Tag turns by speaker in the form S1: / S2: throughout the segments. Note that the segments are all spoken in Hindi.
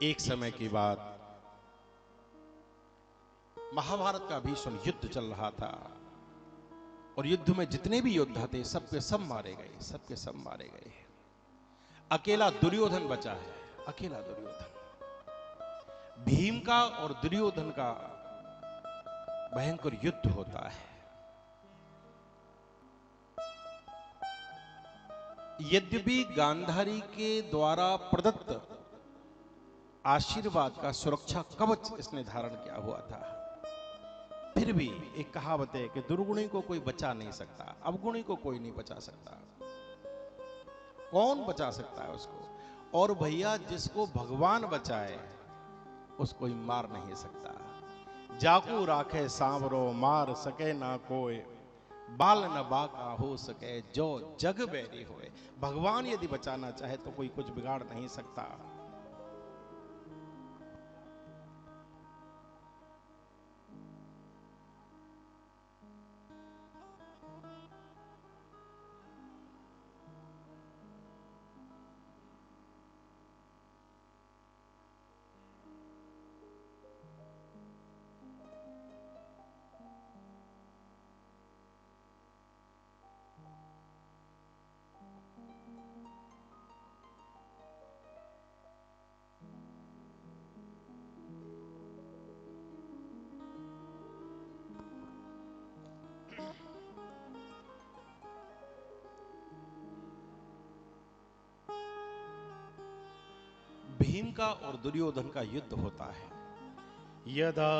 S1: एक समय की बात, महाभारत का भीषण युद्ध चल रहा था और युद्ध में जितने भी योद्धा थे सबके सब मारे गए, सबके सब मारे गए। अकेला दुर्योधन बचा है, अकेला दुर्योधन। भीम का और दुर्योधन का भयंकर युद्ध होता है। यद्यपि गांधारी के द्वारा प्रदत्त आशीर्वाद का सुरक्षा कवच इसने धारण किया हुआ था, फिर भी एक कहावत है कि दुर्गुणी को कोई बचा नहीं सकता, अवगुणी को कोई नहीं बचा सकता। कौन बचा सकता है उसको? और भैया जिसको भगवान बचाए उसको ही मार नहीं सकता। जाकू राखे सांवरो मार सके ना कोई, बाल न बाका हो सके जो जग बैरी होए। भगवान यदि बचाना चाहे तो कोई कुछ बिगाड़ नहीं सकता। भीम का और दुर्योधन का युद्ध होता है। यदा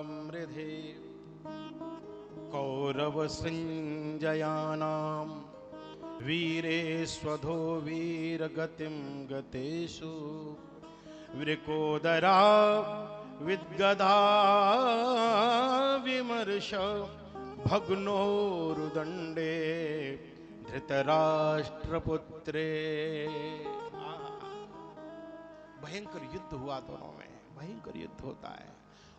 S1: मृधे कौरव संजयानाम वीरेष्वधो वीरगतिम गतेषु वृकोदरा विद्गदा विमर्श भग्नोरुदंडे धृतराष्ट्रपुत्रे। भयंकर युद्ध हुआ दोनों में, भयंकर युद्ध होता है।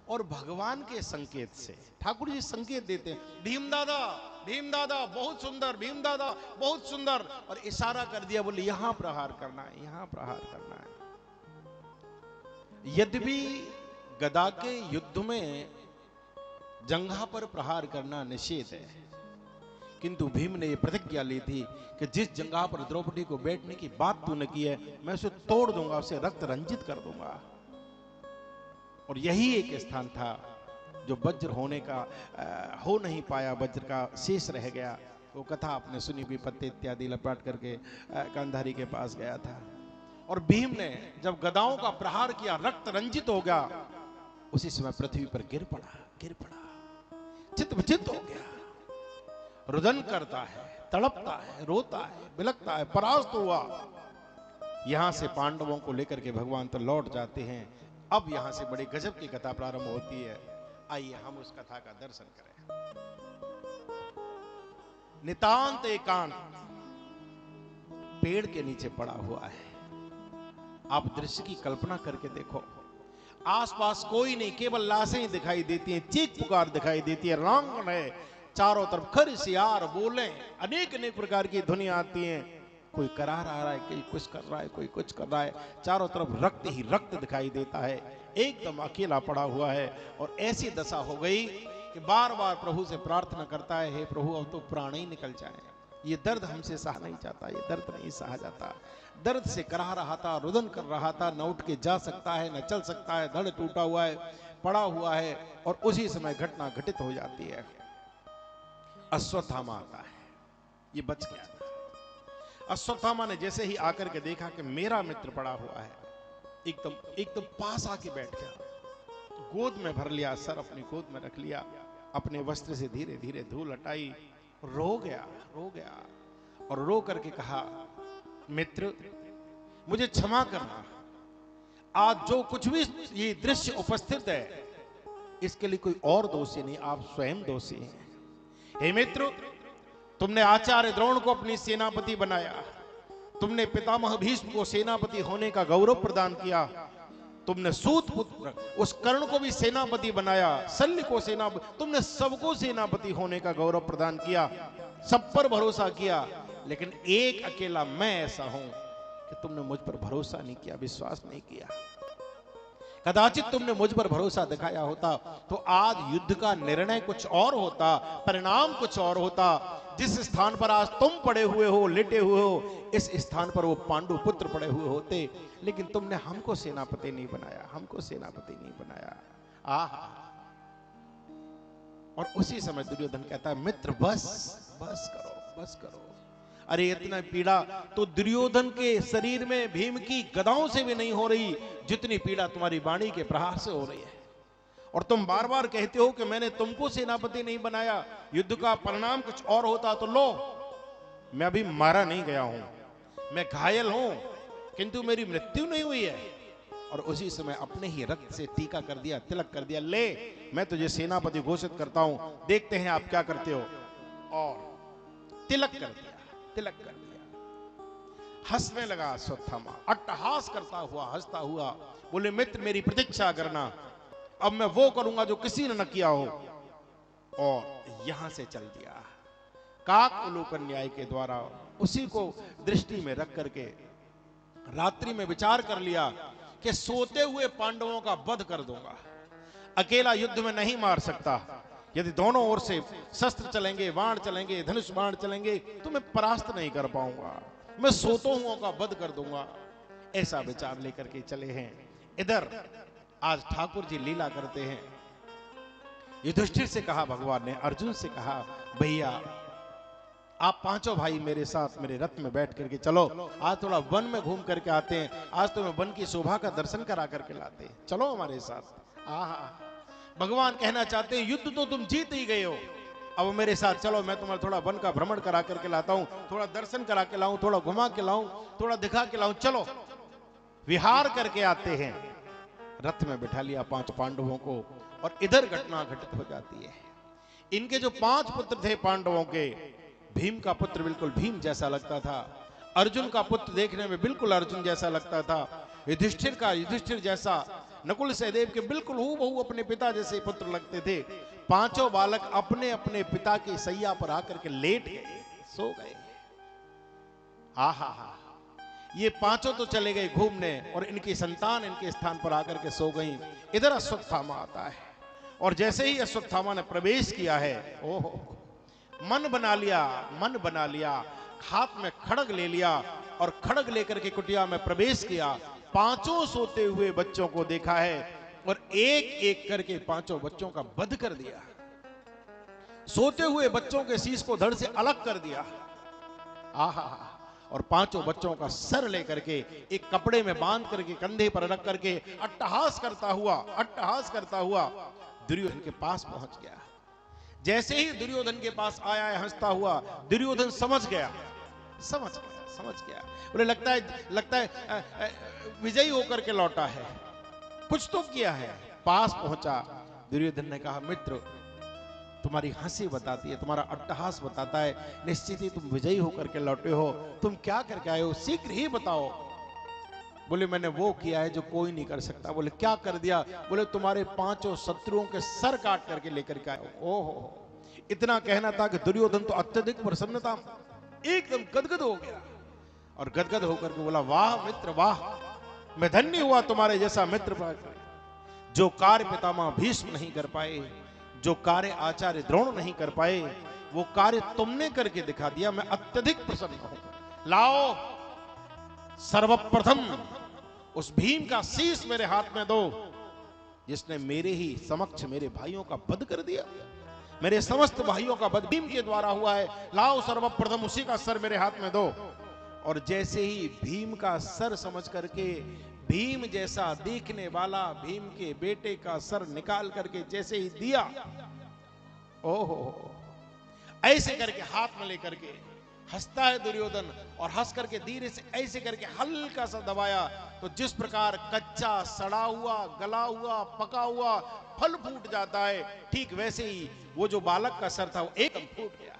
S1: और भगवान के संकेत से ठाकुर जी संकेत देते हैं, भीम दादा बहुत सुंदर, भीम दादा बहुत सुंदर, और इशारा कर दिया, बोले यहां प्रहार करना है, यहां प्रहार करना है। यद्यपि गदा के युद्ध में जंघा पर प्रहार करना निषेध है, किंतु भीम ने यह प्रतिज्ञा ली थी कि जिस जंघा पर द्रौपदी को बैठने की बात तूने की है, मैं उसे तोड़ दूंगा, उसे रक्त रंजित कर दूंगा। और यही एक स्थान था जो वज्र होने का हो नहीं पाया, वज्र का शेष रह गया। वो कथा आपने सुनी भी, पत्ते इत्यादि लपेट करके गांधारी के पास गया था। और भीम ने जब गदाओं का प्रहार किया, रक्त रंजित हो गया, उसी समय पृथ्वी पर गिर पड़ा, चित हो गया, रुदन करता है, तड़पता है, रोता है, बिलखता है, परास्त हुआ। यहां से पांडवों को लेकर के भगवान तो लौट जाते हैं। अब यहां से बड़े गजब की कथा प्रारंभ होती है। आइए हम उस कथा का दर्शन करें। नितांत एकांत पेड़ के नीचे पड़ा हुआ है। आप दृश्य की कल्पना करके देखो, आसपास कोई नहीं, केवल लाशें दिखाई देती हैं, चीख पुकार दिखाई देती है, रांगण है चारों तरफ, खरसियार बोले, अनेक अनेक प्रकार की ध्वनि आती हैं। कोई करार आ रहा है, कोई कुछ कर रहा है, कोई कुछ कर रहा है, चारों तरफ रक्त ही रक्त दिखाई देता है। एकदम अकेला पड़ा हुआ है। और ऐसी दशा हो गई कि बार बार प्रभु से प्रार्थना करता है, हे प्रभु अब तो प्राण ही निकल जाए, ये दर्द हमसे सहा नहीं जाता, ये दर्द नहीं सहा जाता। दर्द से करा रहा था, रुदन कर रहा था, न उठ के जा सकता है, न चल सकता है, धड़ टूटा हुआ है, पड़ा हुआ है। और उसी समय घटना घटित हो जाती है। अश्वत्थामा आता है, ये बच गया था। अश्वत्थामा ने जैसे ही आकर के देखा कि मेरा मित्र पड़ा हुआ है, एकदम पास आके बैठ गया, गोद में भर लिया, सर अपनी गोद में रख लिया, अपने वस्त्र से धीरे धीरे धूल हटाई, रो गया और रो करके कहा, मित्र मुझे क्षमा करना, आज जो कुछ भी ये दृश्य उपस्थित है इसके लिए कोई और दोषी नहीं, आप स्वयं दोषी हैं। हे मित्र, तुमने आचार्य द्रोण को अपनी सेनापति बनाया, तुमने पितामह भीष्म को सेनापति होने का गौरव प्रदान किया, तुमने सूत पुत्र उस कर्ण को भी सेनापति बनाया, शल्य को सेनापति, तुमने सबको सेनापति होने का गौरव प्रदान किया, सब पर भरोसा किया, लेकिन एक अकेला मैं ऐसा हूं कि तुमने मुझ पर भरोसा नहीं किया, विश्वास नहीं किया। कदाचित तुमने मुझ पर भरोसा दिखाया होता तो आज युद्ध का निर्णय कुछ और होता, परिणाम कुछ और होता। जिस स्थान पर आज तुम पड़े हुए हो, लेटे हुए हो, इस स्थान पर वो पांडु पुत्र पड़े हुए होते। लेकिन तुमने हमको सेनापति नहीं बनाया, हमको सेनापति नहीं बनाया। आहा। और उसी समय दुर्योधन कहता है, मित्र बस बस करो, बस करो। अरे इतना पीड़ा तो दुर्योधन के शरीर में भीम की गदाओं से भी नहीं हो रही, जितनी पीड़ा तुम्हारी वाणी के प्रहार से हो रही है। और तुम बार बार कहते हो कि मैंने तुमको सेनापति नहीं बनाया, युद्ध का परिणाम कुछ और होता। तो लो, मैं अभी मारा नहीं गया हूं, मैं घायल हूं, किंतु मेरी मृत्यु नहीं हुई है। और उसी समय अपने ही रक्त से टीका कर दिया, तिलक कर दिया, ले मैं तुझे सेनापति घोषित करता हूं, देखते हैं आप क्या करते हो। और तिलक कर दिया, तिलक कर दिया। हंसने लगा अश्वत्थामा, अट्टहास करता हुआ, हंसता हुआ बोले, मित्र मेरी प्रतीक्षा करना, अब मैं वो करूंगा जो किसी ने न किया हो। और यहां से चल दिया। काक उलूकन न्याय के द्वारा उसी को दृष्टि में रख करके रात्रि में विचार कर लिया कि सोते हुए पांडवों का वध कर दूंगा। अकेला युद्ध में नहीं मार सकता, यदि दोनों ओर से शस्त्र चलेंगे, बाण चलेंगे, धनुष बाण चलेंगे, तो मैं परास्त नहीं कर पाऊंगा, मैं सोते हुओं का वध कर दूंगा। ऐसा विचार लेकर के चले हैं। इधर आज ठाकुर जी लीला करते हैं। युधिष्ठिर से कहा भगवान ने, अर्जुन से कहा, भैया आप पांचों भाई मेरे साथ मेरे रथ में बैठ करके चलो, आज थोड़ा वन में घूम करके आते हैं, आज तुम्हें वन की शोभा का दर्शन करा करके लाते हैं, चलो हमारे साथ। आहा, भगवान कहना चाहते हैं, युद्ध तो तुम जीत ही गए हो, अब मेरे साथ चलो, मैं तुम्हारा थोड़ा वन का भ्रमण करा करके लाता हूं, थोड़ा दर्शन करा के लाऊं, थोड़ा घुमा के लाऊं, थोड़ा दिखा के लाऊं, चलो विहार करके आते हैं। रथ में बिठा लिया पांच पांडवों को, और इधर घटना घटित हो जाती है। इनके जो पांच पुत्र थे पांडवों के, भीम का पुत्र बिल्कुल भीम जैसा लगता था, अर्जुन का पुत्र देखने में बिल्कुल अर्जुन जैसा लगता था, युधिष्ठिर का युधिष्ठिर जैसा, नकुल सहदेव के बिल्कुल हूबहू अपने पिता जैसे पुत्र लगते थे। पांचों बालक अपने अपने पिता की सैया पर आकर के लेट गए, सो गए। आहा, ये पांचों तो चले गए घूमने, और इनकी संतान इनके स्थान पर आकर के सो गई। इधर अश्वत्थामा आता है, और जैसे ही अश्वत्थामा ने प्रवेश किया है, ओहो, मन बना लिया, मन बना लिया, हाथ में खड़ग ले लिया, और खड़ग लेकर के कुटिया में प्रवेश किया। पांचों सोते हुए बच्चों को देखा है, और एक एक करके पांचों बच्चों का वध कर दिया। सोते हुए बच्चों के शीश को धड़ से अलग कर दिया। आहा, और पांचों बच्चों का सर लेकर के एक कपड़े में बांध करके कंधे पर रख करके अट्टहास करता हुआ दुर्योधन के पास पहुंच गया। जैसे ही दुर्योधन के पास आया है हंसता हुआ, दुर्योधन समझ गया। बोले, लगता है विजयी होकर के लौटा है, कुछ तो किया है। पास पहुंचा, दुर्योधन ने कहा, मित्र तुम्हारी हंसी बताती है, तुम्हारा अट्टहास बताता है, निश्चित ही तुम विजयी होकर के लौटे हो। तुम क्या करके आए हो, शीघ्र ही बताओ। बोले, मैंने वो किया है जो कोई नहीं कर सकता। बोले, क्या कर दिया? बोले, तुम्हारे पांचों शत्रुओं के सर काट करके लेकर के आए हो। ओहो, इतना कहना था कि दुर्योधन तो अत्यधिक प्रसन्नता, एकदम गदगद हो गया, और गदगद होकर के बोला, वाह मित्र वाह, मैं धन्य हुआ तुम्हारे जैसा मित्र पाकर। जो कार्य पितामह भीष्म नहीं कर पाए, जो कार्य आचार्य द्रोण नहीं कर पाए, वो कार्य तुमने करके दिखा दिया। मैं अत्यधिक प्रसन्न हूं। लाओ, सर्वप्रथम उस भीम का शीश मेरे हाथ में दो, जिसने मेरे ही समक्ष मेरे भाइयों का वध कर दिया। मेरे समस्त भाइयों का वध भीम के द्वारा हुआ है। लाओ सर्वप्रथम उसी का सर मेरे हाथ में दो। और जैसे ही भीम का सर समझ करके, भीम जैसा देखने वाला भीम के बेटे का सर निकाल करके जैसे ही दिया, ओहो, ऐसे करके हाथ में लेकर के हंसता है दुर्योधन, और हंस करके धीरे से ऐसे करके हल्का सा दबाया, तो जिस प्रकार कच्चा सड़ा हुआ, गला हुआ, पका हुआ फल फूट जाता है, ठीक वैसे ही वो जो बालक का सर था वो एकदम फूट गया।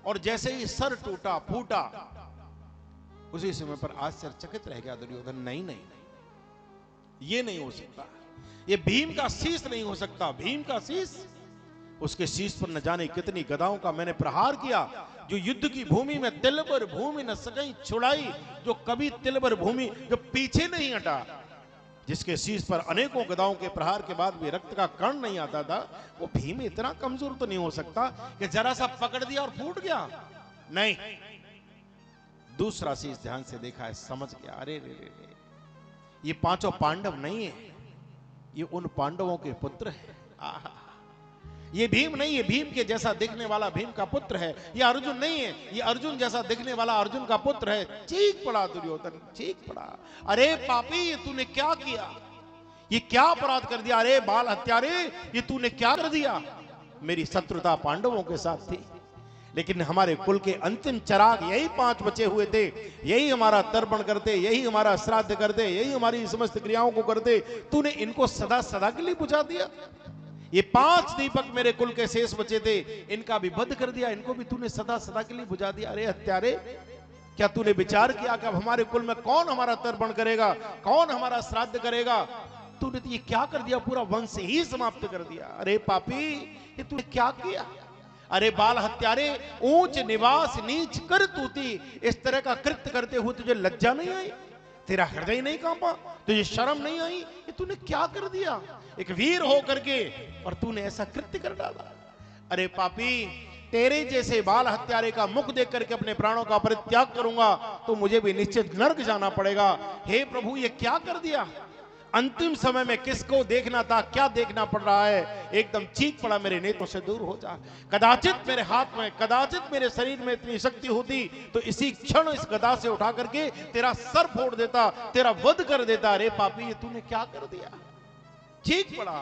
S1: और जैसे ही सर टूटा, फूटा, उसी समय पर आश्चर्यचकित रह गया दुर्योधन। नहीं, ये नहीं हो सकता, ये भीम का शीश नहीं हो सकता। भीम का शीश, उसके शीश पर न जाने कितनी गदाओं का मैंने प्रहार किया, जो युद्ध की भूमि में तिल भर भूमि न सकई छुड़ाई, जो कभी तिल भर भूमि, जो पीछे नहीं हटा, जिसके शीश पर अनेकों गदाओं के प्रहार के बाद भी रक्त का कण नहीं आता था, वो भीम इतना कमजोर तो नहीं हो सकता कि जरा सा पकड़ दिया और फूट गया। नहीं, दूसरा शीश ध्यान से देखा है, समझ गया, अरे रे रे रे, ये पांचों पांडव नहीं है, ये उन पांडवों के पुत्र हैं। आहा, ये भीम नहीं है, भीम के जैसा दिखने वाला भीम का पुत्र है। ये अर्जुन नहीं है, ये अर्जुन जैसा दिखने वाला अर्जुन का पुत्र है। चीख पड़ा दुर्योधन, चीख पड़ा, अरे पापी, ये तूने क्या किया, ये क्या अपराध कर दिया, अरे बाल हत्यारे, ये तूने क्या कर दिया। मेरी शत्रुता पांडवों के साथ थी, लेकिन हमारे कुल के अंतिम चिराग यही 5 बचे हुए थे, यही हमारा तर्पण करते, यही हमारा श्राद्ध करते, यही हमारी समस्त क्रियाओं को करते, तूने इनको सदा सदा के लिए बुझा दिया। ये 5 दीपक मेरे कुल के शेष बचे थे, इनका भी वध कर दिया, इनको भी तूने सदा सदा के लिए बुझा दिया। अरे हत्यारे, क्या तूने विचार किया कि अब हमारे कुल में कौन हमारा तर्पण करेगा, कौन हमारा श्राद्ध करेगा। तूने तो ये क्या कर दिया, पूरा वंश ही समाप्त कर दिया। अरे पापी, ये तूने क्या किया। अरे बाल हत्यारे, ऊंच निवास नीच कर तूती, इस तरह का कृत्य करते हुए तुझे लज्जा नहीं आई, तेरा हृदय नहीं कांपा, तुझे शर्म नहीं आई, ये तूने क्या कर दिया। एक वीर हो करके और तूने ऐसा कृत्य कर डाला। अरे पापी, तेरे जैसे बाल हत्यारे का मुख देख करके अपने प्राणों का परित्याग करूंगा तो मुझे भी निश्चित नरक जाना पड़ेगा। हे प्रभु, ये क्या कर दिया। अंतिम समय में किसको देखना था, क्या देखना पड़ रहा है। एकदम चीख पड़ा, मेरे नेत्रों से दूर हो जा। कदाचित मेरे हाथ में, कदाचित मेरे शरीर में इतनी शक्ति होती तो इसी क्षण इस गदा से उठा करके तेरा सर फोड़ देता, तेरा वध कर देता। अरे पापी, ये तूने क्या कर दिया। चीख पड़ा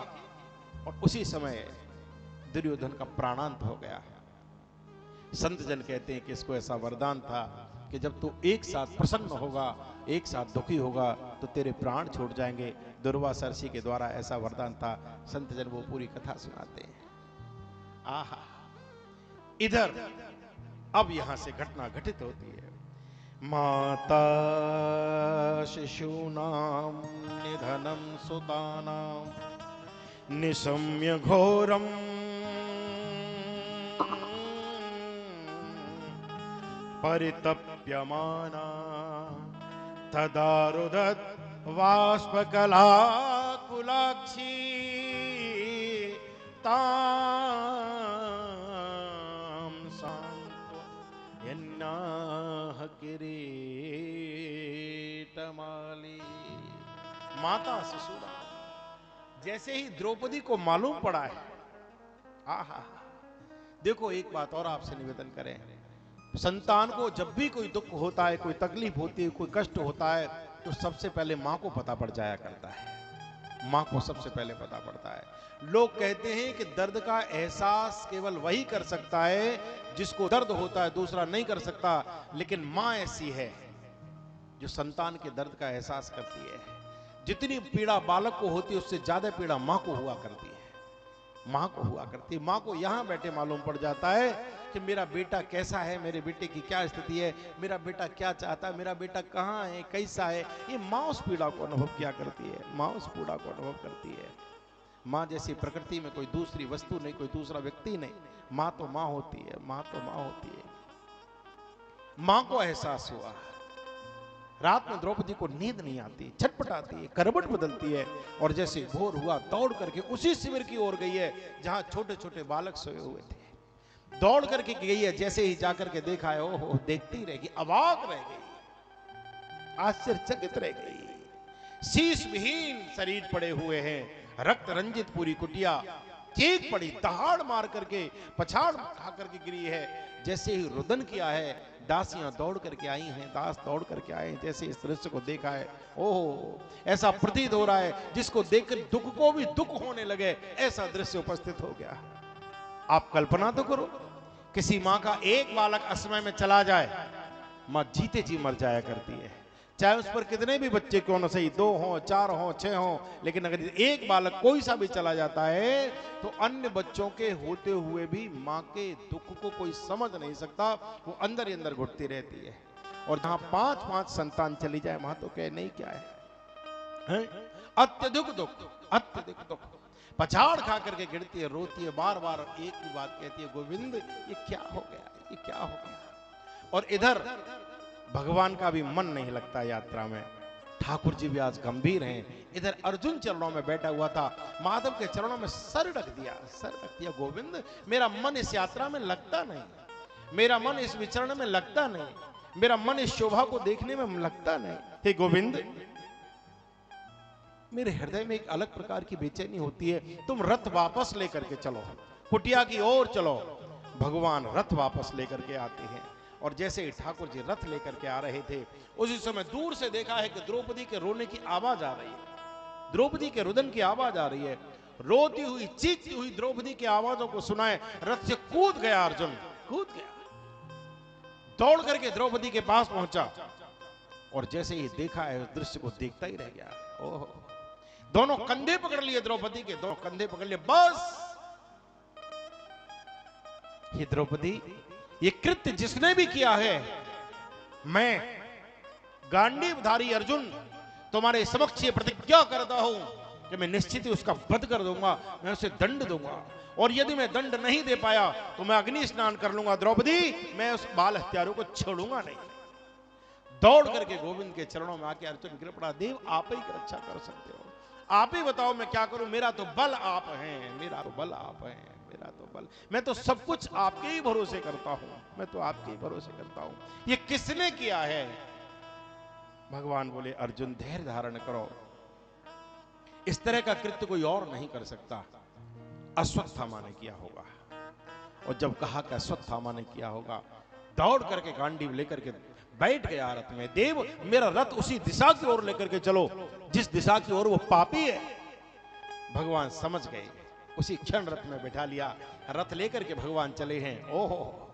S1: और उसी समय दुर्योधन का प्राणांत हो गया। संत जन कहते हैं कि इसको ऐसा वरदान था कि जब तू एक साथ प्रसन्न होगा, एक साथ दुखी होगा तो तेरे प्राण छूट जाएंगे। दुर्वासा ऋषि के द्वारा ऐसा वरदान था। संत जन वो पूरी कथा सुनाते हैं। आहा, इधर अब यहां से घटना घटित होती है। माता शिशूनां निधनं सुतानां निशम्य घोरम परितप्यमाना तदा रुदत बाष्पकलाकुलाक्षी तां सांत्वयन्नाह किरीटमाली। माता शिशुरा, जैसे ही द्रौपदी को मालूम पड़ा है, आहा, देखो एक बात और आपसे निवेदन करें, संतान को जब भी कोई दुख होता है, कोई तकलीफ होती है, कोई कष्ट होता है, तो सबसे पहले मां को पता पड़ जाया करता है। मां को सबसे पहले पता पड़ता है। लोग कहते हैं कि दर्द का एहसास केवल वही कर सकता है जिसको दर्द होता है, दूसरा नहीं कर सकता। लेकिन मां ऐसी है जो संतान के दर्द का एहसास करती है। जितनी पीड़ा बालक को होती है उससे ज्यादा पीड़ा मां को हुआ करती है, मां को हुआ करती है। मां को यहां बैठे मालूम पड़ जाता है कि मेरा बेटा कैसा है, मेरे बेटे की क्या स्थिति है, मेरा बेटा क्या चाहता है, मेरा बेटा कहां है, कैसा है। ये मां उस पीड़ा को अनुभव किया करती है, मां उस पीड़ा को अनुभव करती है। मां जैसी प्रकृति में कोई दूसरी वस्तु नहीं, कोई दूसरा व्यक्ति नहीं। मां तो मां होती है, मां तो मां होती है। मां को एहसास हुआ। रात में द्रौपदी को नींद नहीं आती, छटपटाती है, करवट बदलती है और जैसे भोर हुआ दौड़ करके उसी शिविर की ओर गई है जहां छोटे छोटे बालक सोए हुए थे। दौड़ करके गई है, जैसे ही जाकर के देखा है, ओहो, देखती रहेगी, अवाक रह गई, आश्चर्यचकित रह गई। शीश विहीन शरीर पड़े हुए हैं, रक्त रंजित पूरी कुटिया। चीख पड़ी, दहाड़ मार करके, पछाड़ खा करके गिरी है। जैसे ही रुदन किया है, दासियां दौड़ करके आई हैं, दास दौड़ करके आए हैं। जैसे इस दृश्य को देखा है, ओहो, ऐसा प्रतीत हो रहा है जिसको देखकर दुख को भी दुख होने लगे, ऐसा दृश्य उपस्थित हो गया। आप कल्पना तो करो, किसी मां का एक बालक असमय में चला जाए, मां जीते जी मर जाया करती है। चाहे उस पर कितने भी बच्चे क्यों न सही, 2 हों, 4 हों, 6 हों, लेकिन अगर एक बालक कोई सा भी चला जाता है तो अन्य बच्चों के होते हुए भी मां के दुख को कोई समझ नहीं सकता, वो अंदर ही अंदर घुटती रहती है। और जहां 5-5 संतान चली जाए, मां तो कहे नहीं क्या है? अत्यधिक दुख, अत्यधिक दुख। पछाड़ खा करके गिरती है, रोती है, बार बार एक ही बात कहती है, गोविंद ये क्या हो गया, ये क्या हो गया। और इधर भगवान का भी मन नहीं लगता यात्रा में। ठाकुर जी भी आज गंभीर हैं। इधर अर्जुन चरणों में बैठा हुआ था, माधव के चरणों में सर रख दिया, गोविंद मेरा मन इस यात्रा में लगता नहीं, मेरा मन इस विचरण में लगता नहीं, मेरा मन इस शोभा को देखने में लगता नहीं। हे गोविंद, मेरे हृदय में एक अलग प्रकार की बेचैनी होती है, तुम रथ वापस लेकर के चलो, कुटिया की ओर चलो। भगवान रथ वापस लेकर के आते हैं, और जैसे ही ठाकुर जी रथ लेकर के आ रहे थे, उसी समय दूर से देखा है कि द्रौपदी के रोने की आवाज आ रही है, द्रौपदी के रुदन की आवाज आ रही है। रोती हुई, चीखती हुई द्रौपदी की आवाजों को सुनाए रथ से कूद गया अर्जुन, कूद गया, दौड़ करके द्रौपदी के पास पहुंचा, और जैसे ही देखा है उस दृश्य को देखता ही रह गया। ओह, दोनों कंधे पकड़ लिए द्रौपदी के, दोनों कंधे पकड़ लिए, बस ये द्रौपदी, ये कृत्य जिसने भी किया है, मैं गांडीवधारी अर्जुन तुम्हारे समक्ष ये प्रतिज्ञा करता हूं कि मैं निश्चित ही उसका वध कर दूंगा, मैं उसे दंड दूंगा, और यदि मैं दंड नहीं दे पाया तो मैं अग्नि स्नान कर लूंगा। द्रौपदी, मैं उस बाल हत्यारों को छोड़ूंगा नहीं। दौड़ करके गोविंद के चरणों में आके अर्जुन गिर पड़ा, देव आप ही की रक्षा कर सकते हो, आप ही बताओ मैं क्या करूं, मेरा तो बल आप हैं, मेरा तो बल आप हैं, मेरा तो बल, मैं तो सब कुछ आपके ही भरोसे करता हूं, मैं तो आपके ही भरोसे करता हूं, ये किसने किया है। भगवान बोले, अर्जुन धैर्य धारण करो, इस तरह का कृत्य कोई और नहीं कर सकता, अश्वत्थामा ने किया होगा। और जब कहा कि अश्वत्थामा ने किया होगा, दौड़ करके गांडीव लेकर के बैठ गया रथ में। देव, मेरा रथ उसी दिशा की ओर लेकर के चलो जिस दिशा की ओर वो पापी है। भगवान समझ गए, उसी क्षण रथ में बैठा लिया, रथ लेकर के भगवान चले हैं। ओहो,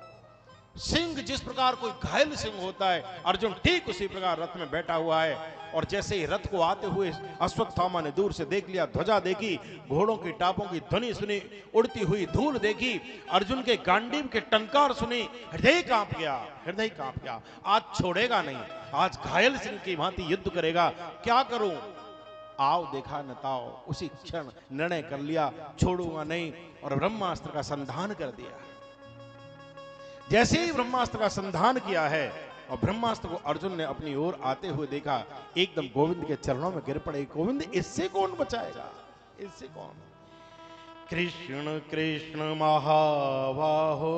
S1: सिंह जिस प्रकार कोई घायल सिंह होता है, अर्जुन ठीक उसी प्रकार रथ में बैठा हुआ है। और जैसे ही रथ को आते हुए अश्वत्थामा ने दूर से देख लिया, ध्वजा देखी, घोड़ों की टापों की ध्वनि सुनी, उड़ती हुई धूल देखी, अर्जुन के गांडीव के टंकार सुनी, हृदय कांप गया, हृदय कांप गया। आज छोड़ेगा नहीं, आज घायल सिंह की भांति युद्ध करेगा, क्या करूं, आओ देखा नताओ। उसी क्षण निर्णय कर लिया, छोड़ूंगा नहीं, और ब्रह्मास्त्र का संधान कर दिया। जैसे ही ब्रह्मास्त्र का संधान किया है और ब्रह्मास्त्र को अर्जुन ने अपनी ओर आते हुए देखा, एकदम गोविंद के चरणों में गिर पड़े। गोविंद, इससे कौन बचाएगा, इससे कौन। कृष्ण कृष्ण महाबाहो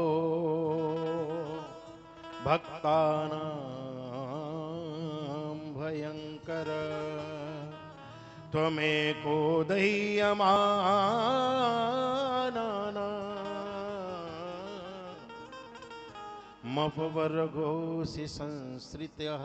S1: भक्तानां भयंकर, त्वमेको दह्यमाना मपवर्गोऽसि संसृत्यः।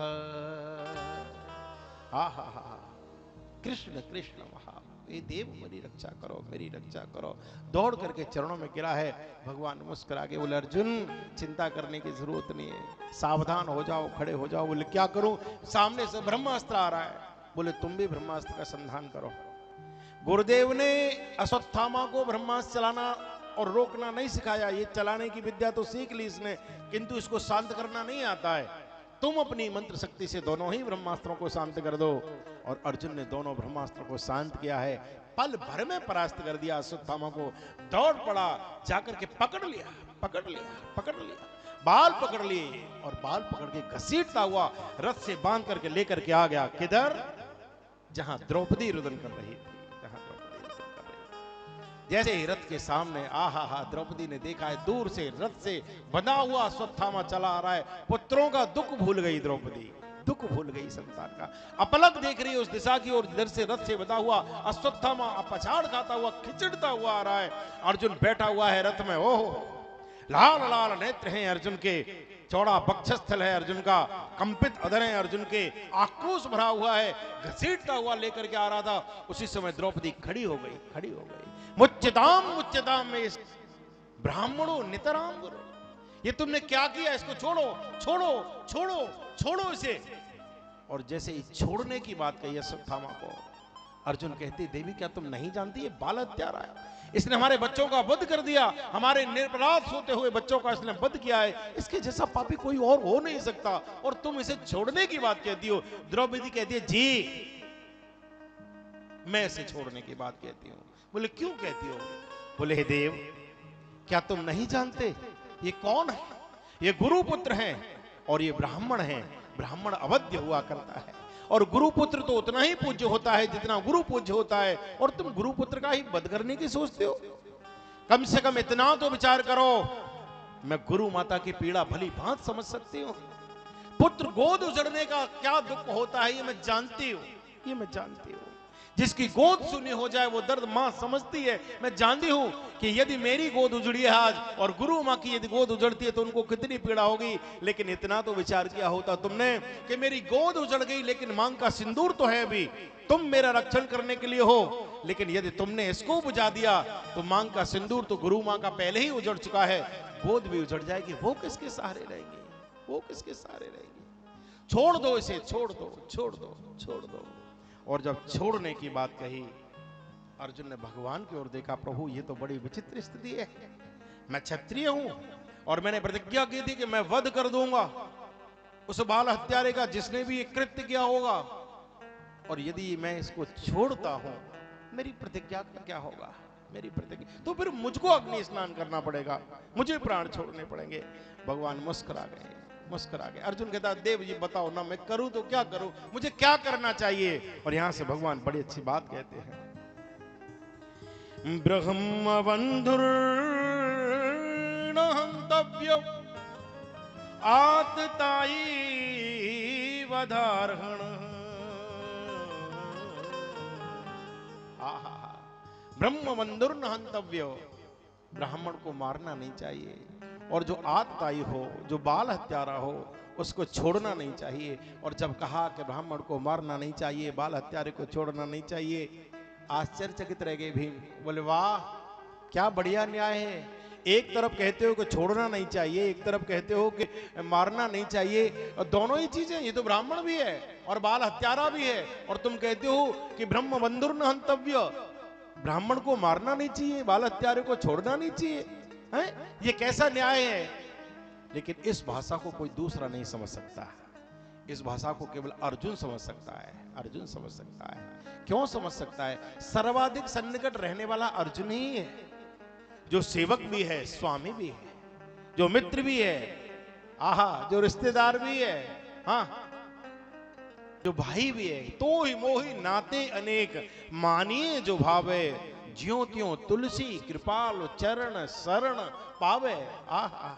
S1: कृष्ण कृष्ण महा, ये देव मेरी रक्षा करो, मेरी रक्षा करो। दौड़ करके चरणों में गिरा है। भगवान मुस्कुरा के बोले, अर्जुन चिंता करने की जरूरत नहीं है, सावधान हो जाओ, खड़े हो जाओ। बोले, क्या करूं, सामने से ब्रह्मास्त्र आ रहा है। बोले, तुम भी ब्रह्मास्त्र का संधान करो। गुरुदेव ने अश्वत्थामा को ब्रह्मास्त्र चलाना और रोकना नहीं सिखाया, ये चलाने की विद्या तो सीख ली इसने, किंतु इसको शांत करना नहीं आता है। तुम अपनी मंत्र शक्ति से दोनों ही ब्रह्मास्त्रों को शांत कर दो। और अर्जुन ने दोनों ब्रह्मास्त्रों को शांत किया है, पल भर में परास्त कर दिया अश्वत्थामा को। दौड़ पड़ा, जाकर के पकड़ लिया, पकड़ लिया, पकड़ लिया, बाल पकड़ लिए, और बाल पकड़ के घसीटता हुआ रथ से बांध करके लेकर के आ गया। किधर, जहां द्रौपदी रुदन कर रही थी, जहां द्रौपदी रुदन कर रही थी। जैसे ही रथ के सामने, आहा, द्रौपदी ने देखा है दूर से रथ से बंधा हुआ अश्वत्थामा चला आ रहा है। पुत्रों का दुख भूल गई द्रौपदी, दुख भूल गई संसार का। अपलक देख रही है उस दिशा की ओर जिधर से रथ से बंधा हुआ अश्वत्थामा पछाड़ खाता हुआ, खिचड़ता हुआ आ रहा है। अर्जुन बैठा हुआ है रथ में, ओहो, लाल लाल नेत्र हैं अर्जुन के, चौड़ा वक्षस्थल है अर्जुन का, कंपित अधर है अर्जुन के, आक्रोश भरा हुआ है, घसीटता हुआ लेकर के आ रहा था। उसी समय द्रौपदी खड़ी हो गई, खड़ी हो गई। मुच्यताम मुच्यताम में ब्राह्मणों नितराम गुरु, ये तुमने क्या किया, इसको छोड़ो, छोड़ो, छोड़ो, छोड़ो इसे। और जैसे ही छोड़ने की बात कही अश्वत्थामा को, अर्जुन कहते, देवी क्या तुम नहीं जानती, ये बाल हत्यारा है, इसने हमारे बच्चों का वध कर दिया, हमारे निरपराध सोते हुए बच्चों का इसने वध किया है, इसके जैसा पापी कोई और हो नहीं सकता, और तुम इसे छोड़ने की बात कहती हो। द्रौपदी कहती है, जी मैं इसे छोड़ने की बात कहती हूं। बोले क्यों कहती हो? बोले हे देव, क्या तुम नहीं जानते ये कौन है? ये गुरुपुत्र हैं और ये ब्राह्मण हैं। ब्राह्मण अवध्य हुआ करता है और गुरुपुत्र तो उतना ही पूज्य होता है जितना गुरु पूज्य होता है, और तुम गुरुपुत्र का ही वध करने की सोचते हो? कम से कम इतना तो विचार करो, मैं गुरु माता की पीड़ा भली भांत समझ सकती हूँ। पुत्र गोद उजड़ने का क्या दुख होता है ये मैं जानती हूँ, ये मैं जानती हूँ। जिसकी गोद सुनी हो जाए वो दर्द मां समझती है। मैं जानती हूं कि यदि मेरी गोद उजड़ी है आज और गुरु मां की यदि गोद उजड़ती है तो उनको कितनी पीड़ा होगी। लेकिन इतना तो विचार किया होता तुमने कि मेरी गोद उजड़ गई लेकिन मांग का सिंदूर तो है अभी, तुम मेरा रक्षण करने के लिए हो, लेकिन यदि तुमने इसको बुझा दिया तो मांग का सिंदूर तो गुरु मां का पहले ही उजड़ चुका है, गोद भी उजड़ जाएगी। वो किसके सहारे रहेंगे? वो किसके सहारे रहेंगे? छोड़ दो इसे, छोड़ दो, छोड़ दो, छोड़ दो। और जब छोड़ने की बात कही, अर्जुन ने भगवान की ओर देखा। प्रभु ये तो बड़ी विचित्र स्थिति है। मैं क्षत्रिय हूं और मैंने प्रतिज्ञा की थी कि मैं वध कर दूंगा उस बाल हत्यारे का जिसने भी ये कृत्य किया होगा, और यदि मैं इसको छोड़ता हूं मेरी प्रतिज्ञा का क्या होगा? मेरी प्रतिज्ञा तो फिर मुझको अग्नि स्नान करना पड़ेगा, मुझे प्राण छोड़ने पड़ेंगे। भगवान मुस्कुरा गए, मुस्कुरा गए। अर्जुन कहता देव जी बताओ ना, मैं करूं तो क्या करूं, मुझे क्या करना चाहिए? और यहां से भगवान बड़ी अच्छी बात कहते हैं, ब्रह्म बंधुर्न हंतव्य आतताई वधार्हण। ब्रह्म बंधुर्न हंतव्य, ब्राह्मण को मारना नहीं चाहिए, और जो आतताई हो, जो बाल हत्यारा हो, उसको छोड़ना नहीं चाहिए। और जब कहा कि ब्राह्मण को मारना नहीं चाहिए, बाल हत्यारे को छोड़ना नहीं चाहिए, आश्चर्यचकित रह गए भीम। बोले वाह क्या बढ़िया न्याय है। एक तरफ कहते हो कि छोड़ना नहीं चाहिए, एक तरफ कहते हो कि मारना नहीं चाहिए, और दोनों ही चीजें, ये तो ब्राह्मण भी है और बाल हत्यारा भी है, और तुम कहते हो कि ब्रह्म बंधुर्न हंतव्य, ब्राह्मण को मारना नहीं चाहिए, बाल हत्यारे को छोड़ना नहीं चाहिए, है? ये कैसा न्याय है? लेकिन इस भाषा को कोई दूसरा नहीं समझ सकता। इस भाषा को केवल अर्जुन समझ सकता है, अर्जुन समझ सकता है। क्यों समझ सकता है? सर्वाधिक सन्निकट रहने वाला अर्जुन ही है, जो सेवक भी है, स्वामी भी है, जो मित्र भी है, आहा, जो रिश्तेदार भी है, हाँ, जो भाई भी है। तो ही मोहि नाते अनेक, मानिए जो भावे, ज्यों त्यों तुलसी कृपाल चरण शरण पावे। आहा,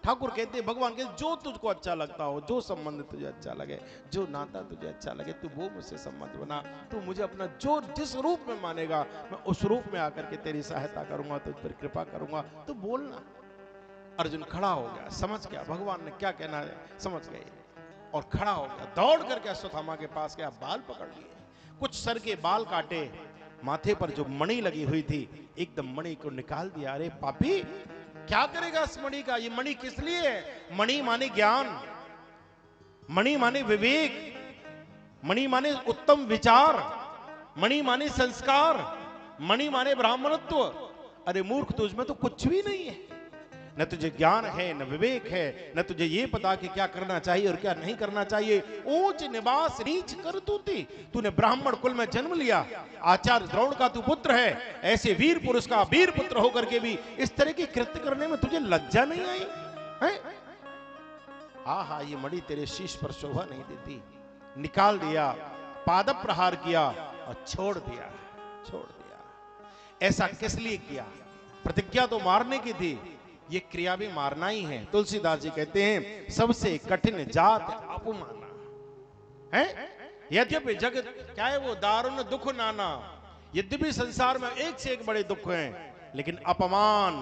S1: ठाकुर कहते, भगवान कहते, जो तुझको अच्छा लगता हो, जो संबंध तुझे अच्छा लगे, जो नाता तुझे अच्छा लगे, तू वो मुझसे संबंध बना। तू मुझे अपना जो जिस रूप में मानेगा, मैं उस रूप में आकर के तेरी सहायता करूंगा, तुझ पर कृपा करूंगा, तू बोलना। अर्जुन खड़ा हो गया, समझ गया भगवान ने क्या कहना है, समझ गए, और खड़ा हो गया, दौड़ करके अश्वत्थामा के पास गया, बाल पकड़ लिए, कुछ सर के बाल काटे, माथे पर जो मणि लगी हुई थी एकदम मणि को निकाल दिया। अरे पापी, क्या करेगा इस मणि का? ये मणि किस लिए है? मणि माने ज्ञान, मणि माने विवेक, मणि माने उत्तम विचार, मणि माने संस्कार, मणि माने ब्राह्मणत्व। अरे मूर्ख, तुझमें तो कुछ भी नहीं है, न तुझे ज्ञान है, न विवेक है, न तुझे ये पता कि क्या करना चाहिए और क्या नहीं करना चाहिए। ऊंच निवास नीच कर तूने ब्राह्मण कुल में जन्म लिया, आचार्य द्रोण का तू पुत्र है, ऐसे वीर पुरुष का वीर पुत्र होकर के भी इस तरह की कृत्य करने में तुझे लज्जा नहीं आई है? आहा, ये मणि तेरे शीश पर शोभा नहीं देती। निकाल दिया, पाद प्रहार किया और छोड़ दिया, छोड़ दिया। ऐसा किस लिए किया? प्रतिज्ञा तो मारने की थी, ये क्रिया भी मारना ही है। तुलसीदास जी कहते हैं, सबसे कठिन जात अपमाना है। यद्यपि जगत क्या है वो दारुण दुख नाना, यद्यपि संसार में एक से एक बड़े दुख हैं, लेकिन अपमान,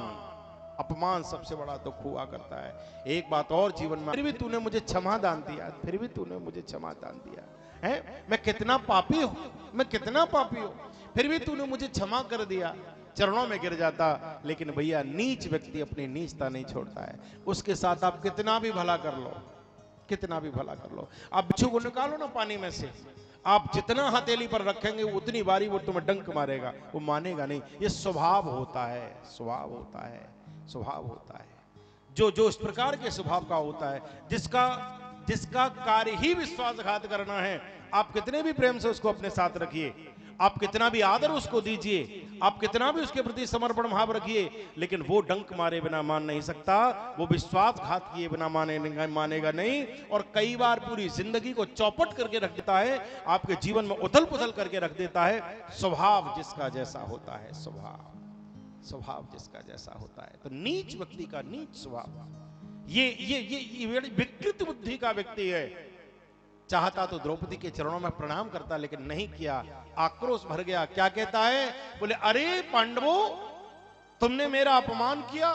S1: अपमान सबसे बड़ा दुख हुआ करता है। एक बात और जीवन में, फिर भी तूने मुझे क्षमा दान दिया, फिर भी तूने मुझे क्षमा दान दिया है। मैं कितना पापी हूं, मैं कितना पापी हूं, फिर भी तूने मुझे क्षमा कर दिया। चरणों में गिर जाता। लेकिन भैया, नीच व्यक्ति अपनी नीचता नहीं छोड़ता है, उसके साथ आप कितना भी भला कर लो, कितना भी भला कर लो। आप बिच्छू को निकालो ना पानी में से, आप जितना हथेली पर रखेंगे उतनी बारी वो तुम्हें डंक मारेगा, वो मानेगा नहीं। ये स्वभाव होता है, स्वभाव होता है, स्वभाव होता है। जो जो इस प्रकार के स्वभाव का होता है, जिसका कार्य ही विश्वासघात करना है, आप कितने भी प्रेम से उसको अपने साथ रखिए, आप कितना भी आदर उसको दीजिए, आप कितना भी उसके प्रति समर्पण भाव रखिए, लेकिन वो डंक मारे बिना मान नहीं सकता, वो विश्वासघात किए बिना मानेगा नहीं। और कई बार पूरी जिंदगी को चौपट करके रख देता है, आपके जीवन में उथल पुथल करके रख देता है। स्वभाव जिसका जैसा होता है, स्वभाव जिसका जैसा होता है। तो नीच व्यक्ति का नीच स्वभाव, ये विकृत बुद्धि का व्यक्ति है। चाहता तो द्रौपदी के चरणों में प्रणाम करता, लेकिन नहीं किया। आक्रोश भर गया। क्या कहता है? बोले, अरे पांडवों, तुमने मेरा अपमान किया।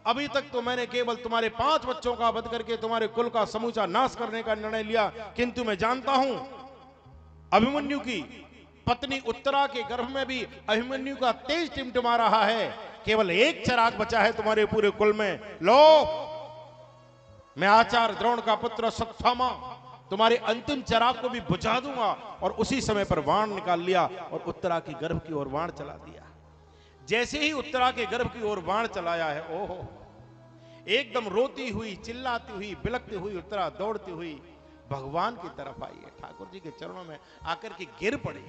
S1: अभी तक तो मैंने केवल तुम्हारे 5 बच्चों का वध करके तुम्हारे कुल का समूचा नाश करने का निर्णय लिया, किंतु मैं जानता हूं अभिमन्यु की पत्नी उत्तरा के गर्भ में भी अभिमन्यु का तेज टिमटिमा रहा है। केवल एक चिराग बचा है तुम्हारे पूरे कुल में। लो, मैं आचार्य द्रोण का पुत्र अश्वत्थामा तुम्हारे अंतिम चिराग को भी बुझा दूंगा। और उसी समय पर बाण निकाल लिया और उत्तरा की गर्भ की ओर बाण चला दिया। जैसे ही उत्तरा के गर्भ की ओर बाण चलाया है, ओहो, एकदम रोती हुई, चिल्लाती हुई, बिलखती हुई उत्तरा दौड़ती हुई भगवान की तरफ आई है। ठाकुर जी के चरणों में आकर के गिर पड़े।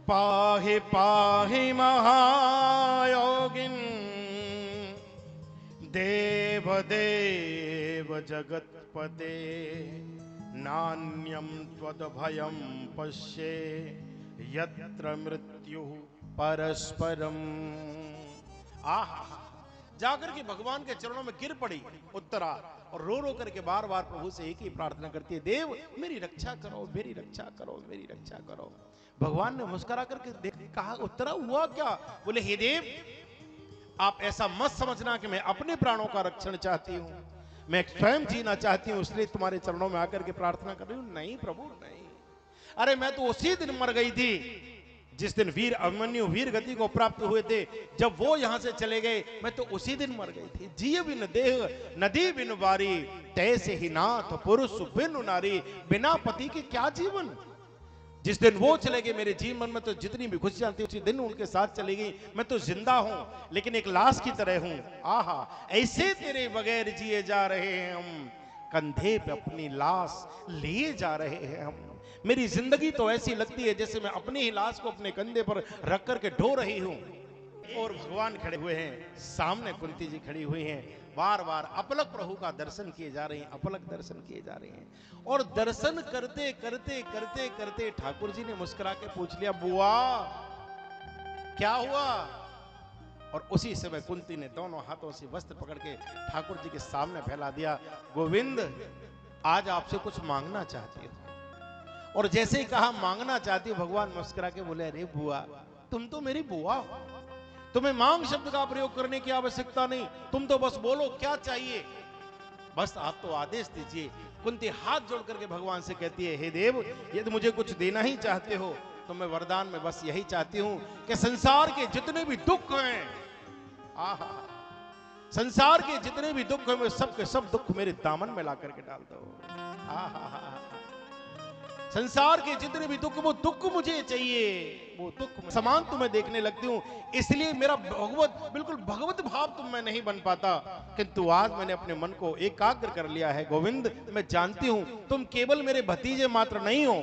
S1: पाहे पाहे महायोगिन देव देव जगत्पते, नान्यम त्वद्भयं पश्ये यत्र मृत्यु परस्परम। आहा, जाकर के भगवान के चरणों में गिर पड़ी उत्तरा और रो रो करके बार बार प्रभु से एक ही प्रार्थना करती है, देव मेरी रक्षा करो, मेरी रक्षा करो, मेरी रक्षा करो। भगवान ने मुस्कुरा करके कहा, उत्तरा हुआ क्या? बोले, हे देव, आप ऐसा मत समझना कि मैं अपने प्राणों का रक्षण चाहती हूं, मैं स्वयं जीना चाहती हूं, इसलिए तुम्हारे चरणों में आकर के प्रार्थना कर रही हूं। नहीं प्रभु, नहीं। अरे मैं तो उसी दिन मर गई थी जिस दिन वीर अभिमन्यु वीर गति को प्राप्त हुए थे। जब वो यहां से चले गए, मैं तो उसी दिन मर गई थी। जिय बिन देह नदी बिन वारी, तैसे ही नाथ पुरुष बिन नारी। बिना पति के क्या जीवन। जिस दिन वो चले गए, मेरे जीवन में तो जितनी भी खुशियां थी उसी दिन उनके साथ चली गई। मैं तो जिंदा हूं, लेकिन एक लाश की तरह हूं। आहा, ऐसे तेरे बगैर जिए जा रहे हैं हम, कंधे पे अपनी लाश लिए जा रहे हैं हम। मेरी जिंदगी तो ऐसी लगती है जैसे मैं अपनी ही लाश को अपने कंधे पर रख करके ढो रही हूं। और भगवान खड़े हुए हैं, सामने कुंती जी खड़ी हुई हैं, बार बार अपलक प्रभु का दर्शन किए जा रहे हैं, अपलक दर्शन किए जा रहे हैं। और दर्शन करते करते करते करते ठाकुर जी ने मुस्कुरा के पूछ लिया, बुआ क्या हुआ? और उसी समय कुंती ने दोनों हाथों से वस्त्र पकड़ के ठाकुर जी के सामने फैला दिया, गोविंद आज आपसे कुछ मांगना चाहती हूँ। और जैसे ही कहा मांगना चाहती हूँ, भगवान मुस्कुरा के बोले, अरे बुआ, तुम तो मेरी बुआ हो, तुम्हें मांग शब्द का प्रयोग करने की आवश्यकता नहीं, तुम तो बस बोलो क्या चाहिए, बस आप तो आदेश दीजिए। कुंती हाथ जोड़ करके भगवान से कहती है, हे देव, यदि मुझे कुछ देना ही चाहते हो तो मैं वरदान में बस यही चाहती हूं कि संसार के जितने भी दुख हैं, आहा, संसार के जितने भी दुख हैं, सब के सब दुख मेरे दामन में ला करके डाल दो। आहा, संसार के जितने भी दुख, वो दुख मुझे चाहिए, वो दुख समान तुम्हें देखने लगती हूं। इसलिए मेरा बिल्कुल भगवत भाव तुम में नहीं बन पाता, किंतु आज मैंने अपने मन को एकाग्र कर लिया है। गोविंद, मैं जानती हूं तुम केवल मेरे भतीजे मात्र नहीं हो,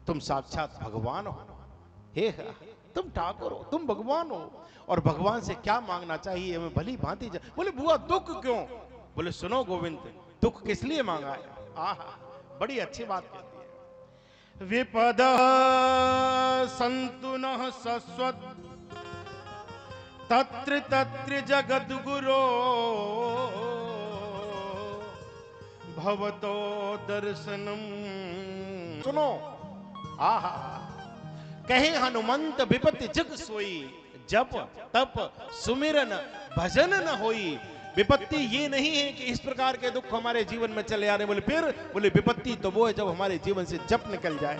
S1: तुम साक्षात भगवान हो। हे तुम ठाकुर हो, तुम भगवान हो। और भगवान से क्या मांगना चाहिए मैं भली भांति बोले, बुआ दुख क्यों? बोले, सुनो गोविंद, दुख किस लिए मांगा है? आहा, बड़ी अच्छी बात कहती है। विपद संतु नः सस्वत् तत्र तत्र जगद गुरो, भवतो दर्शनम। सुनो, आहा, कहे हनुमंत विपत्ति जग सोई, जप तप सुमिरन भजन न होई। विपत्ति ये नहीं है कि इस प्रकार के दुख हमारे जीवन में चले आ रहे। बोले फिर? बोले विपत्ति तो वो है जब हमारे जीवन से जप निकल जाए,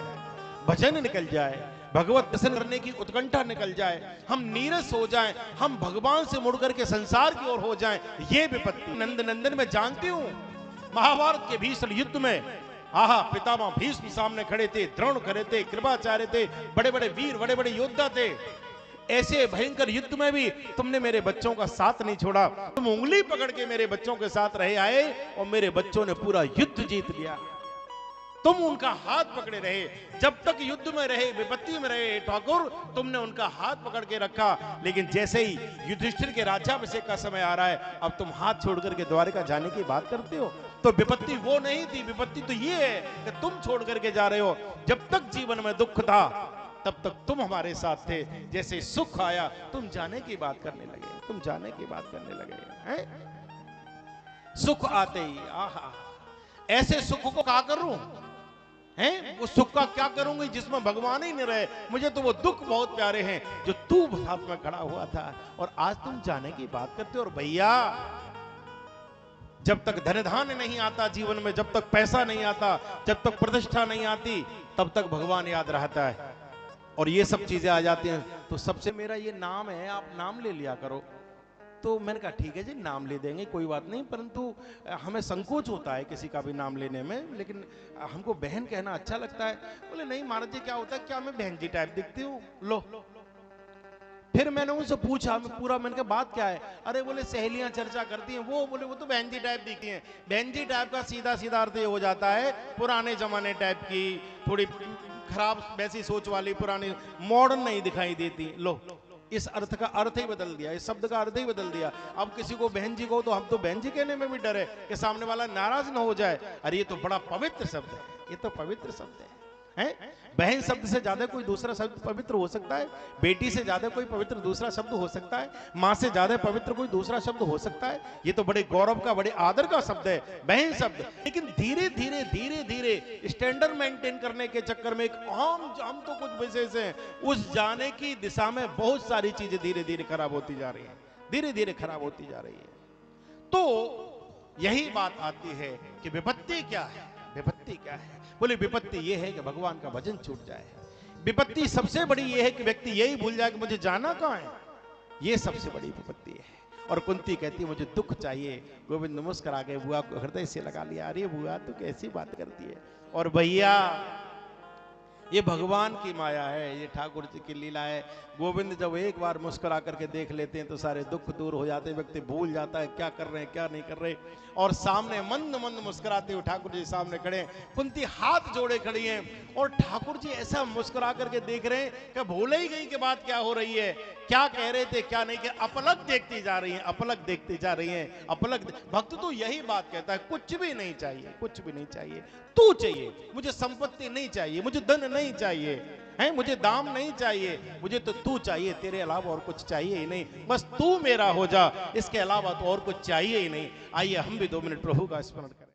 S1: भजन निकल जाए, भगवत दर्शन करने की उत्कंठा निकल जाए, हम नीरस हो जाएं, हम भगवान से मुड़कर के संसार की ओर हो जाएं, ये विपत्ति। नंद नंदन मैं जानती हूं, महाभारत के भीषण युद्ध में आहा, पितामह भीष्म सामने खड़े थे, द्रोण खड़े थे, कृपाचार्य थे, बड़े बड़े वीर, बड़े बड़े योद्धा थे। ऐसे भयंकर युद्ध में भी तुमने मेरे बच्चों का साथ नहीं छोड़ा, तुम उंगली पकड़ के मेरे बच्चों के साथ रहे आए और मेरे बच्चों ने पूरा युद्ध जीत लिया। तुम उनका हाथ पकड़े रहे, जब तक युद्ध में रहे, विपत्ति में रहे ठाकुर, तुमने उनका हाथ पकड़ के रखा। लेकिन जैसे ही युधिष्ठिर के राज्याभिषेक का समय आ रहा है, अब तुम हाथ छोड़ करके द्वारिका जाने की बात करते हो। तो विपत्ति वो नहीं थी, विपत्ति तो ये है कि तुम छोड़ करके जा रहे हो। जब तक जीवन में दुख था तब तक तुम हमारे साथ थे, जैसे सुख आया तुम जाने की बात करने लगे, तुम जाने की बात करने लगे हैं? सुख आते ही आहा, ऐसे सुख को क्या करूं हैं? उस सुख का क्या करूंगी जिसमें भगवान ही नहीं रहे। मुझे तो वो दुख बहुत प्यारे हैं जो तू साथ में खड़ा हुआ था, और आज तुम जाने की बात करते हो। और भैया, जब तक धन धान्य नहीं आता जीवन में, जब तक पैसा नहीं आता, जब तक प्रतिष्ठा नहीं आती, तब तक भगवान याद रहता है। और ये सब चीजें आ जाती हैं तो सबसे मेरा ये नाम है, आप नाम ले लिया करो। तो मैंने कहा ठीक है जी, नाम ले देंगे, कोई बात नहीं, परंतु हमें संकोच होता है किसी का भी नाम लेने में, लेकिन हमको बहन कहना अच्छा लगता है। बोले नहीं महाराज जी, क्या होता है, क्या मैं बहन जी टाइप दिखती हूँ? लो, फिर मैंने उनसे पूछा, मैं पूरा, मैंने कहा बात क्या है? अरे बोले सहेलियां चर्चा करती हैं, वो बोले वो तो बहन जी टाइप दिखती हैं। बहन जी टाइप का सीधा सीधा अर्थ ये हो जाता है पुराने जमाने टाइप की, थोड़ी खराब वैसी सोच वाली, पुरानी, मॉडर्न नहीं दिखाई देती। लो, इस अर्थ का अर्थ ही बदल दिया, इस शब्द का अर्थ ही बदल दिया। अब किसी को बहन जी को, तो हम तो बहन जी कहने में भी डर है कि सामने वाला नाराज ना हो जाए। अरे ये तो बड़ा पवित्र शब्द है, ये तो पवित्र शब्द है, हैं? बहन शब्द से ज्यादा कोई दूसरा शब्द पवित्र हो सकता है? बेटी से ज्यादा कोई पवित्र दूसरा शब्द हो सकता है? माँ से ज्यादा पवित्र कोई दूसरा शब्द हो सकता है? ये तो बड़े गौरव का, बड़े आदर का शब्द है, बहन शब्द। लेकिन धीरे धीरे धीरे धीरे स्टैंडर्ड मेंटेन करने के चक्कर में, एक हम तो कुछ विशेष हैं, उस जाने की दिशा में बहुत सारी चीजें धीरे धीरे खराब होती जा रही है, धीरे धीरे खराब होती जा रही है। तो यही बात आती है कि विपत्ति क्या है? विपत्ति क्या है? बोले विपत्ति ये है कि भगवान का भजन छूट जाए। विपत्ति सबसे बड़ी ये है कि व्यक्ति यही भूल जाए कि मुझे जाना कहां है। ये सबसे बड़ी विपत्ति है। और कुंती कहती है मुझे दुख चाहिए। गोविंद मुस्कुरा के बुआ को हृदय से लगा लिया, अरे बुआ तू कैसी बात करती है। और भैया, ये भगवान की माया है, ये ठाकुर जी की लीला है। गोविंद जब एक बार मुस्कुरा करके देख लेते हैं तो सारे दुख दूर हो जाते हैं, व्यक्ति भूल जाता है क्या कर रहे हैं क्या नहीं कर रहे। और सामने मंद मंद मुस्कुराते हुए ठाकुर जी सामने खड़े हैं, कुंती हाथ जोड़े खड़ी हैं, और ठाकुर जी ऐसा मुस्कुरा करके देख रहे हैं कि भूल ही गई कि बात क्या हो रही है, क्या कह रहे थे क्या नहीं, अपलक देखती जा रही हैं, अपलक देखती जा रही हैं, अपलक। भक्त तो यही बात कहता है, कुछ भी नहीं चाहिए, कुछ भी नहीं चाहिए, तू चाहिए। मुझे संपत्ति नहीं चाहिए, मुझे धन नहीं चाहिए, है मुझे दाम नहीं चाहिए, मुझे तो तू चाहिए, तेरे अलावा और कुछ चाहिए ही नहीं, बस तू मेरा हो जा, इसके अलावा तो और कुछ चाहिए ही नहीं। आइए हम भी 2 मिनट प्रभु का स्मरण करें।